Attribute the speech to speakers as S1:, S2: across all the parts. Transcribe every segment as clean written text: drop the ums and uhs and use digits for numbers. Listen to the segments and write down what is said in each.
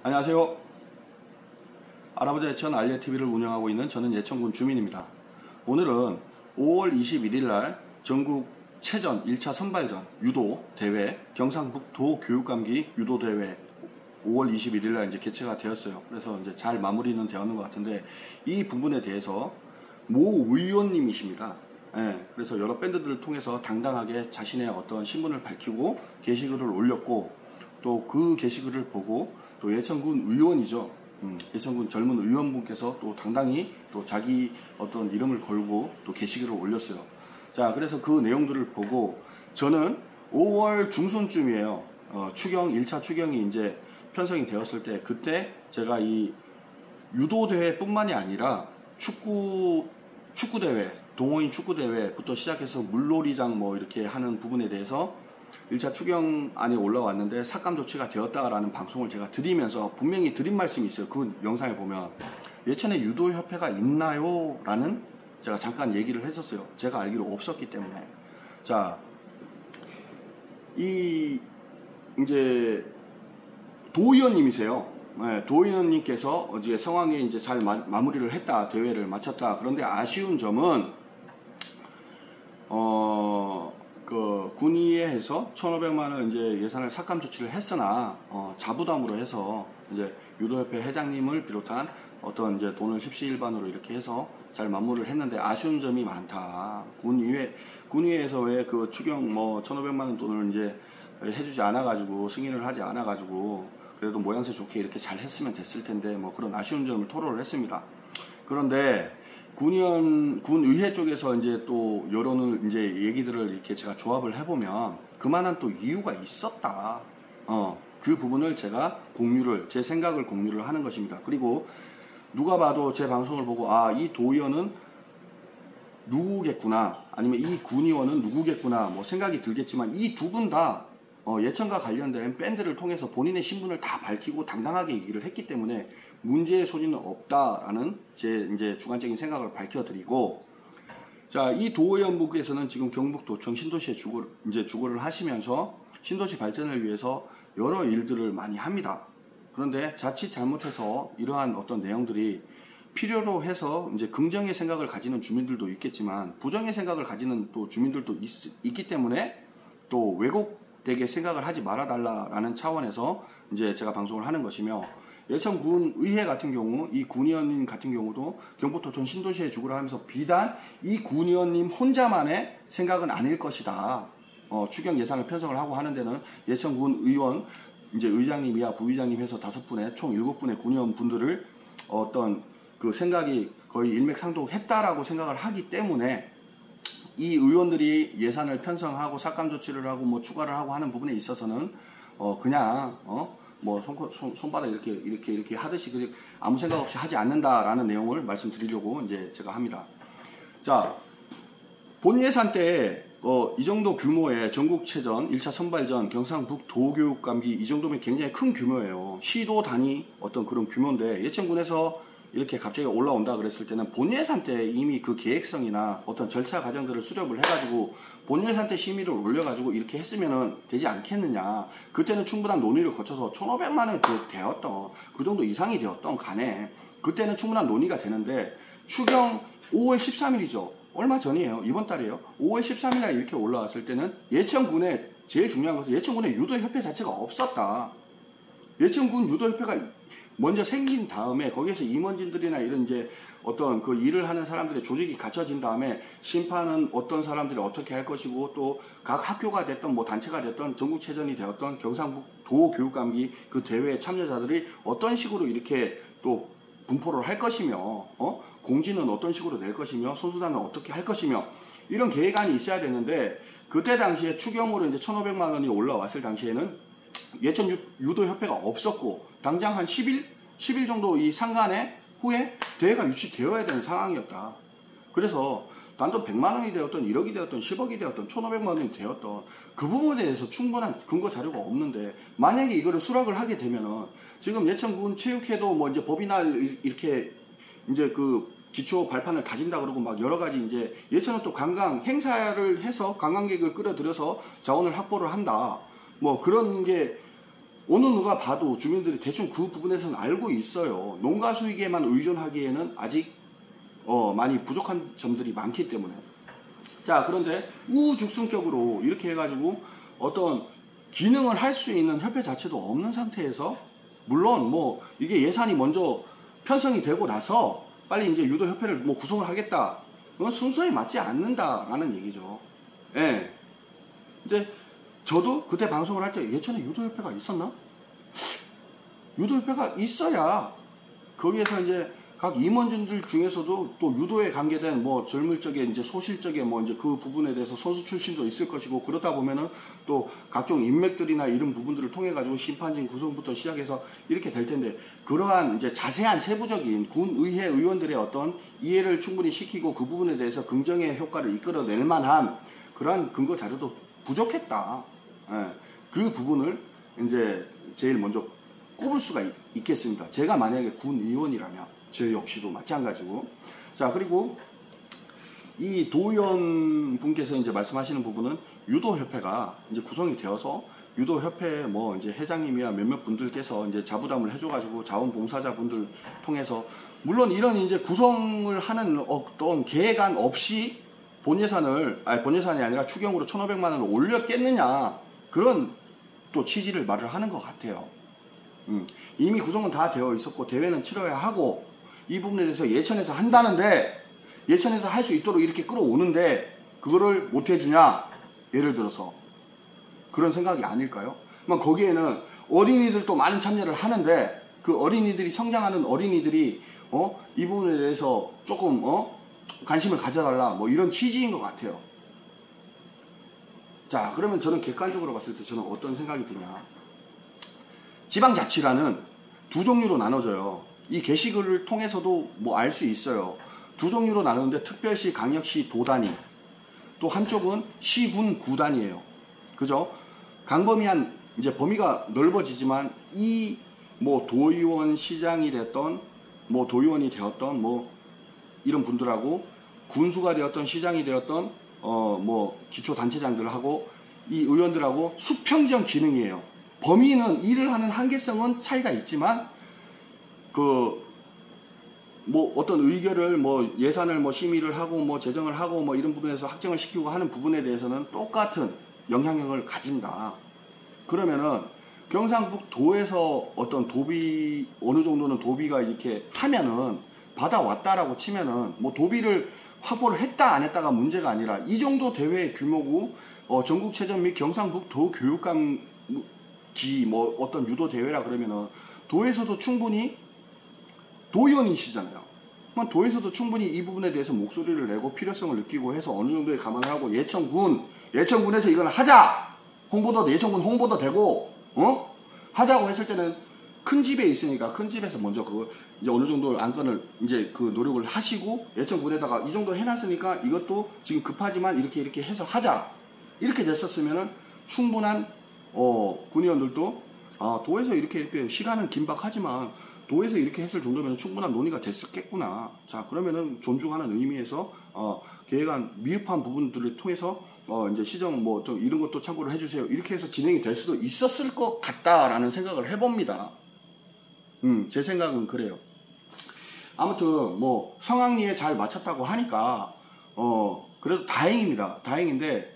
S1: 안녕하세요. 알아보자 예천 알리TV를 운영하고 있는 저는 예천군 주민입니다. 오늘은 5월 21일 날 전국 체전 1차 선발전 유도 대회 경상북도 교육감기 유도 대회 5월 21일 날 이제 개최가 되었어요. 그래서 이제 잘 마무리는 되었는 것 같은데 이 부분에 대해서 모 의원님이십니다. 그래서 여러 밴드들을 통해서 당당하게 자신의 어떤 신분을 밝히고 게시글을 올렸고 또 그 게시글을 보고 또 예천군 의원이죠. 예천군 젊은 의원분께서 또 당당히 또 자기 어떤 이름을 걸고 또 게시글을 올렸어요. 자, 그래서 그 내용들을 보고 저는 5월 중순쯤이에요. 추경 1차 추경이 이제 편성이 되었을 때 그때 제가 이 유도 대회뿐만이 아니라 축구 대회, 동호인 축구 대회부터 시작해서 물놀이장 뭐 이렇게 하는 부분에 대해서 1차 추경안이 올라왔는데 삭감 조치가 되었다라는 방송을 제가 드리면서 분명히 드린 말씀이 있어요. 그 영상에 보면 예천에 유도협회가 있나요? 라는 제가 잠깐 얘기를 했었어요. 제가 알기로 없었기 때문에. 자, 이제 도의원님이세요. 도의원님께서 어제 성황리에 이제 잘 마무리를 했다, 대회를 마쳤다. 그런데 아쉬운 점은 그 군의회에서 1,500만 원 이제 예산을 삭감 조치를 했으나 자부담으로 해서 이제 유도협회 회장님을 비롯한 어떤 이제 돈을 십시일반으로 이렇게 해서 잘 마무리를 했는데 아쉬운 점이 많다. 군의회에서 왜 그 추경 뭐 1,500만 원 돈을 이제 해주지 않아가지고 승인을 하지 않아가지고 그래도 모양새 좋게 이렇게 잘 했으면 됐을 텐데 뭐 그런 아쉬운 점을 토로를 했습니다. 그런데 군의회 쪽에서 이제 또 여론을 이제 얘기들을 이렇게 제가 조합을 해보면 그만한 또 이유가 있었다. 그 부분을 제가 제 생각을 공유를 하는 것입니다. 그리고 누가 봐도 제 방송을 보고 이 도의원은 누구겠구나 아니면 이 군의원은 누구겠구나 뭐 생각이 들겠지만 이 두 분 다 예천과 관련된 밴드를 통해서 본인의 신분을 다 밝히고 당당하게 얘기를 했기 때문에 문제의 소지는 없다라는 제 이제 주관적인 생각을 밝혀드리고, 자, 이 도의원분께서는 지금 경북도청 신도시에 주거를 하시면서 신도시 발전을 위해서 여러 일들을 많이 합니다. 그런데 자칫 잘못해서 이러한 어떤 내용들이 필요로 해서 이제 긍정의 생각을 가지는 주민들도 있겠지만 부정의 생각을 가지는 또 주민들도 있기 때문에 또 왜곡되게 생각을 하지 말아달라라는 차원에서 이제 제가 방송을 하는 것이며, 예천군 의회 같은 경우 이 군의원님 같은 경우도 경북도청 신도시에 주거를 하면서 비단 이 군의원님 혼자만의 생각은 아닐 것이다. 추경 예산을 편성을 하고 하는 데는 예천군 의원 이제 의장님이야 부의장님 해서 5분의 총 7분의 군의원 분들을 어떤 그 생각이 거의 일맥상통했다라고 생각을 하기 때문에 이 의원들이 예산을 편성하고 삭감 조치를 하고 뭐 추가를 하고 하는 부분에 있어서는 그냥 뭐 손바닥 이렇게 하듯이 아무 생각 없이 하지 않는다라는 내용을 말씀드리려고 이제 제가 합니다. 자, 본 예산 때 이 정도 규모의 전국체전 1차 선발전 경상북도 교육감기 이 정도면 굉장히 큰 규모예요. 시도 단위 어떤 그런 규모인데 예천군에서 이렇게 갑자기 올라온다 그랬을 때는 본 예산 때 이미 그 계획성이나 어떤 절차 과정들을 수립을 해가지고 본 예산 때 심의를 올려가지고 이렇게 했으면 되지 않겠느냐. 그때는 충분한 논의를 거쳐서 1,500만 원 되었던 그 정도 이상이 되었던 간에 그때는 충분한 논의가 되는데 추경 5월 13일이죠. 얼마 전이에요. 이번 달이에요. 5월 13일 날 이렇게 올라왔을 때는 예천군에 제일 중요한 것은 예천군에 유도협회 자체가 없었다. 예천군 유도협회가 먼저 생긴 다음에 거기에서 임원진들이나 이런 이제 어떤 그 일을 하는 사람들의 조직이 갖춰진 다음에 심판은 어떤 사람들이 어떻게 할 것이고 또 각 학교가 됐던 뭐 단체가 됐던 전국체전이 되었던 경상북도 교육감기 그 대회에 참여자들이 어떤 식으로 이렇게 또 분포를 할 것이며 공지는 어떤 식으로 낼 것이며 선수단은 어떻게 할 것이며 이런 계획안이 있어야 되는데 그때 당시에 추경으로 이제 1,500만 원이 올라왔을 당시에는 예천 유도협회가 없었고 당장 한 10일 정도 이 상간에 후에 대회가 유치되어야 되는 상황이었다. 그래서 단돈 100만 원이 되었던 1억이 되었던 10억이 되었던 1,500만 원이 되었던 그 부분에 대해서 충분한 근거 자료가 없는데 만약에 이거를 수락을 하게 되면은 지금 예천군 체육회도 뭐 이제 법이나 이렇게 이제 그 기초 발판을 다진다 그러고 막 여러 가지 이제 예천은 또 관광 행사를 해서 관광객을 끌어들여서 자원을 확보를 한다. 뭐 그런 게 어느 누가 봐도 주민들이 대충 그 부분에서는 알고 있어요. 농가 수익에만 의존하기에는 아직 많이 부족한 점들이 많기 때문에. 자, 그런데 우죽순격으로 이렇게 해가지고 어떤 기능을 할 수 있는 협회 자체도 없는 상태에서, 물론 뭐 이게 예산이 먼저 편성이 되고 나서 빨리 이제 유도협회를 뭐 구성을 하겠다, 그건 순서에 맞지 않는다라는 얘기죠. 예. 근데 저도 그때 방송을 할 때 예전에 유도협회가 있었나? 유도협회가 있어야 거기에서 이제 각 임원진들 중에서도 또 유도에 관계된 뭐 젊을 적에 이제 소실 적에 뭐 이제 그 부분에 대해서 선수 출신도 있을 것이고, 그러다 보면은 또 각종 인맥들이나 이런 부분들을 통해 가지고 심판진 구성부터 시작해서 이렇게 될 텐데, 그러한 이제 자세한 세부적인 군의회 의원들의 어떤 이해를 충분히 시키고 그 부분에 대해서 긍정의 효과를 이끌어낼 만한 그러한 근거 자료도 부족했다. 예. 그 부분을 이제 제일 먼저 꼽을 수가 있겠습니다. 제가 만약에 군의원이라면 저 역시도 마찬가지고. 자, 그리고 이 도의원 분께서 이제 말씀하시는 부분은 유도협회가 이제 구성이 되어서 유도협회 뭐 이제 회장님이야 몇몇 분들께서 이제 자부담을 해줘가지고 자원봉사자분들 통해서, 물론 이런 이제 구성을 하는 어떤 계획안 없이 본 예산이 아니라 추경으로 1,500만 원을 올렸겠느냐, 그런 또 취지를 말을 하는 것 같아요. 이미 구성은 다 되어 있었고 대회는 치러야 하고, 이 부분에 대해서 예천에서 한다는데, 예천에서 할 수 있도록 이렇게 끌어오는데 그거를 못 해주냐, 예를 들어서 그런 생각이 아닐까요? 거기에는 어린이들도 많은 참여를 하는데, 그 어린이들이, 성장하는 어린이들이 이 부분에 대해서 조금 관심을 가져달라, 뭐 이런 취지인 것 같아요. 자, 그러면 저는 객관적으로 봤을 때 저는 어떤 생각이 드냐, 지방자치라는 두 종류로 나눠져요. 이 게시글을 통해서도 뭐 알 수 있어요. 두 종류로 나누는데, 특별시, 강역시, 도단위, 또 한쪽은 시군 구단위예요. 그죠? 강범위한 이제 범위가 넓어지지만, 이 뭐 도의원 시장이 됐던, 뭐 도의원이 되었던 뭐 이런 분들하고, 군수가 되었던, 시장이 되었던 뭐 기초단체장들하고 이 의원들하고 수평적 기능이에요. 범위는, 일을 하는 한계성은 차이가 있지만, 뭐 어떤 의결을 뭐 예산을 뭐 심의를 하고 뭐 재정을 하고 뭐 이런 부분에서 확정을 시키고 하는 부분에 대해서는 똑같은 영향력을 가진다. 그러면은 경상북도에서 어떤 도비, 어느 정도는 도비가 이렇게 하면은 받아왔다라고 치면은, 뭐 도비를 확보를 했다 안 했다가 문제가 아니라, 이 정도 대회의 규모고 전국체전 및 경상북도 교육감 뭐 어떤 유도 대회라 그러면은 도에서도 충분히, 도의원이시잖아요. 도에서도 충분히 이 부분에 대해서 목소리를 내고 필요성을 느끼고 해서 어느 정도의 감안을 하고, 예천군에서 이걸 하자, 홍보도, 예천군 홍보도 되고 하자고 했을 때는 큰 집에 있으니까 큰 집에서 먼저 그걸 이제 어느 정도 안건을 이제 그 노력을 하시고, 예천군에다가 이 정도 해놨으니까 이것도 지금 급하지만 이렇게 해서 하자, 이렇게 됐었으면은 충분한 군의원들도 도에서 이렇게 시간은 긴박하지만 도에서 이렇게 했을 정도면 충분한 논의가 됐었겠구나. 자, 그러면은 존중하는 의미에서 계획안 미흡한 부분들을 통해서 이제 시정 뭐 또 이런 것도 참고를 해주세요, 이렇게 해서 진행이 될 수도 있었을 것 같다라는 생각을 해봅니다. 제 생각은 그래요. 아무튼 뭐 성황리에 잘 마쳤다고 하니까 그래도 다행입니다. 다행인데,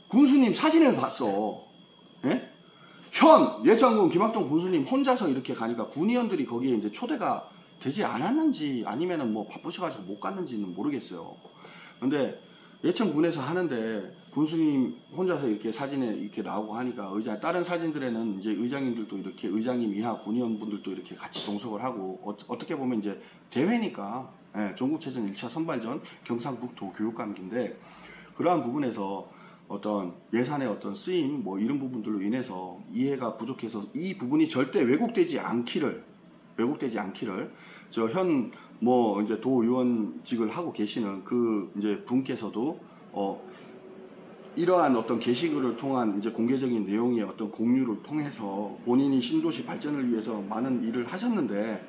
S1: 군수님 사진을 봤어. 예? 예천군 김학동 군수님 혼자서 이렇게 가니까 군의원들이 거기에 이제 초대가 되지 않았는지 아니면은 뭐 바쁘셔가지고 못 갔는지는 모르겠어요. 근데 예천군에서 하는데 군수님 혼자서 이렇게 사진에 이렇게 나오고 하니까, 다른 사진들에는 이제 의장님들도 이렇게, 의장님 이하 군의원분들도 이렇게 같이 동석을 하고, 어떻게 보면 이제 대회니까, 전국체전 1차 선발전 경상북도 교육감기인데, 그러한 부분에서 어떤 예산의 어떤 쓰임 뭐 이런 부분들로 인해서 이해가 부족해서 이 부분이 절대 왜곡되지 않기를 저 현 뭐 이제 도의원직을 하고 계시는 그 이제 분께서도 이러한 어떤 게시글을 통한 이제 공개적인 내용의 어떤 공유를 통해서 본인이 신도시 발전을 위해서 많은 일을 하셨는데,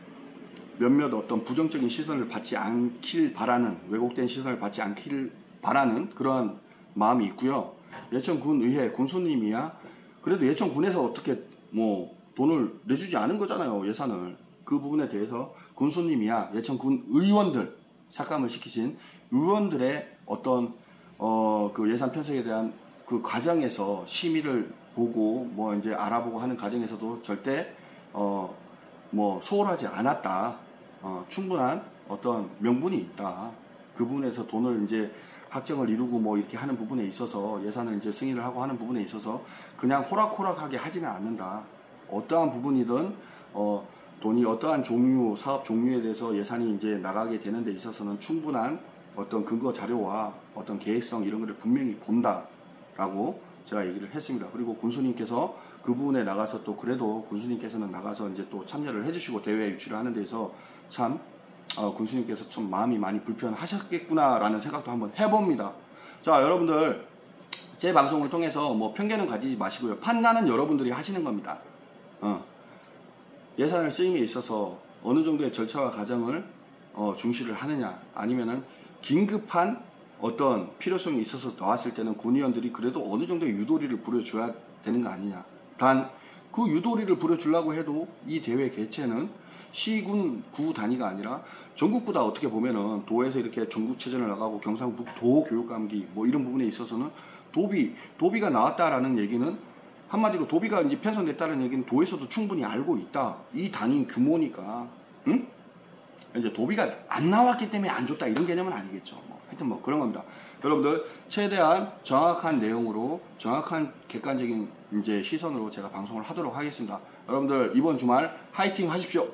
S1: 몇몇 어떤 부정적인 시선을 받지 않길 바라는, 왜곡된 시선을 받지 않길 바라는 그러한 마음이 있고요. 예천군의회 군수님이야 그래도 예천군에서 어떻게 뭐 돈을 내주지 않은 거잖아요. 예산을. 그 부분에 대해서 군수님이야 예천군 의원들, 삭감을 시키신 의원들의 어떤 그 예산 편성에 대한 그 과정에서 심의를 보고 뭐 이제 알아보고 하는 과정에서도 절대 뭐 소홀하지 않았다. 충분한 어떤 명분이 있다. 그 부분에서 돈을 이제 확정을 이루고 뭐 이렇게 하는 부분에 있어서 예산을 이제 승인을 하고 하는 부분에 있어서 그냥 호락호락하게 하지는 않는다. 어떠한 부분이든 돈이 어떠한 종류, 사업 종류에 대해서 예산이 이제 나가게 되는 데 있어서는 충분한 어떤 근거 자료와 어떤 계획성 이런 것을 분명히 본다라고 제가 얘기를 했습니다. 그리고 군수님께서 그 부분에 나가서 또 그래도 군수님께서는 나가서 이제 또 참여를 해주시고 대회 유치를 하는 데서 참 군수님께서 좀 마음이 많이 불편하셨겠구나라는 생각도 한번 해봅니다. 자, 여러분들 제 방송을 통해서 뭐 편견은 가지지 마시고요. 판단은 여러분들이 하시는 겁니다. 예산을 쓰임에 있어서 어느 정도의 절차와 과정을 중시를 하느냐, 아니면은 긴급한 어떤 필요성이 있어서 나왔을 때는 군의원들이 그래도 어느 정도의 유도리를 부려줘야 되는 거 아니냐. 단 그 유도리를 부려주려고 해도 이 대회 개최는 시군 구 단위가 아니라 전국구 다 어떻게 보면은 도에서 이렇게 전국체전을 나가고 경상북도 교육감기 뭐 이런 부분에 있어서는 도비가 나왔다라는 얘기는 한마디로 도비가 이제 편성됐다는 얘기는 도에서도 충분히 알고 있다. 이 단위 규모니까, 응? 이제 도비가 안 나왔기 때문에 안 줬다 이런 개념은 아니겠죠. 뭐 하여튼 뭐 그런 겁니다. 여러분들 최대한 정확한 내용으로 정확한 객관적인 이제 시선으로 제가 방송을 하도록 하겠습니다. 여러분들 이번 주말 화이팅 하십시오.